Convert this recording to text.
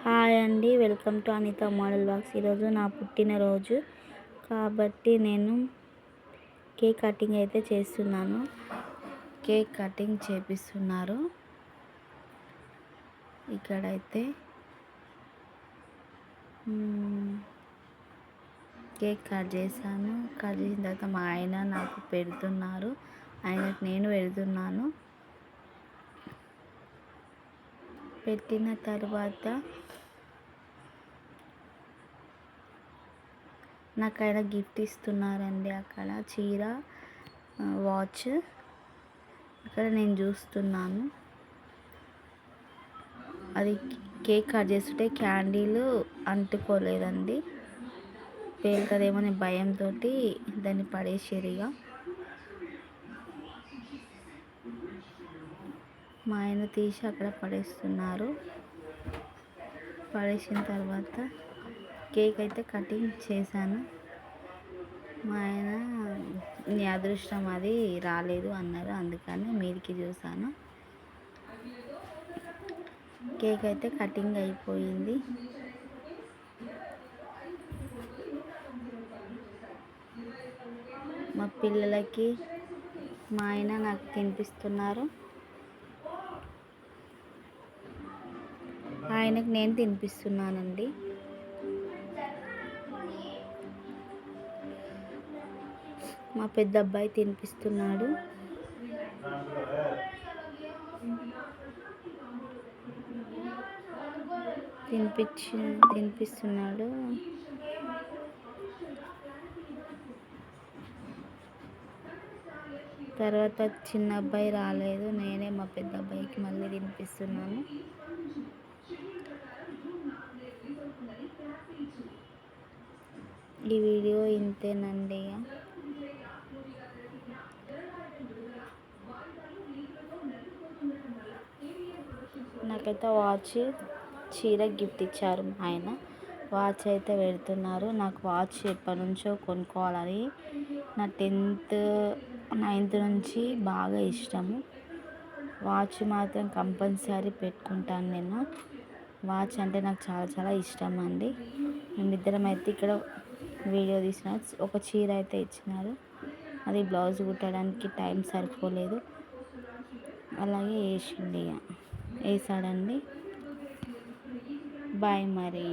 Hi అండి, welcome to Anitha model blogs. ఈరోజు నా పుట్టినరోజు కాబట్టి నేను కేక్ కటింగ్ అయితే చేస్తున్నాను. కేక్ కటింగ్ చేపిస్తున్నారు. ఇక్కడైతే కేక్ కట్ చేశాను. కట్ చేసిన తర్వాత మా ఆయన నాకు పెడుతున్నారు. ఆయనకు నేను పెడుతున్నాను. పెట్టిన తర్వాత నాకు ఆయన గిఫ్ట్ ఇస్తున్నారండి. అక్కడ చీర, వాచ్ ఇక్కడ నేను చూస్తున్నాను. అది కేక్ కట్ చేస్తుంటే క్యాండిల్ అంటుకోలేదండి, పేలుతుందేమో అనే భయంతో దాన్ని పడేసేరిగా. మా ఆయన తీసి అక్కడ పడేస్తున్నారు. పడేసిన తర్వాత కేక్ అయితే కటింగ్ చేశాను. మా ఆయన నీ అదృష్టం అది రాలేదు అన్నారు, అందుకని మీదికి చూశాను. కేక్ అయితే కటింగ్ అయిపోయింది. మా పిల్లలకి మా ఆయన నాకు తినిపిస్తున్నారు. ఆయనకు నేను తినిపిస్తున్నానండి. మా పెద్ద అబ్బాయి తినిపిస్తున్నాడు. తినిపిస్తున్నాడు. తర్వాత చిన్న అబ్బాయి రాలేదు, నేనే మా పెద్ద అబ్బాయికి మళ్ళీ తినిపిస్తున్నాను. ఈ వీడియో ఇంతేనండి. నాకైతే వాచ్, చీర గిఫ్ట్ ఇచ్చారు మా ఆయన. వాచ్ అయితే పెడుతున్నారు. నాకు వాచ్ ఎప్పటి నుంచో కొనుక్కోవాలని, నా 10th, 9th నుంచి బాగా ఇష్టము. వాచ్ మాత్రం కంపల్సరీ పెట్టుకుంటాను నేను. వాచ్ అంటే నాకు చాలా చాలా ఇష్టం అండి. మేమిద్దరం అయితే ఇక్కడ వీడియో తీసిన ఒక చీర అయితే ఇచ్చినారు. అది బ్లౌజ్ కుట్టడానికి టైం సరిపోలేదు, అలాగే వేసాడండి. బాయ్ మరి.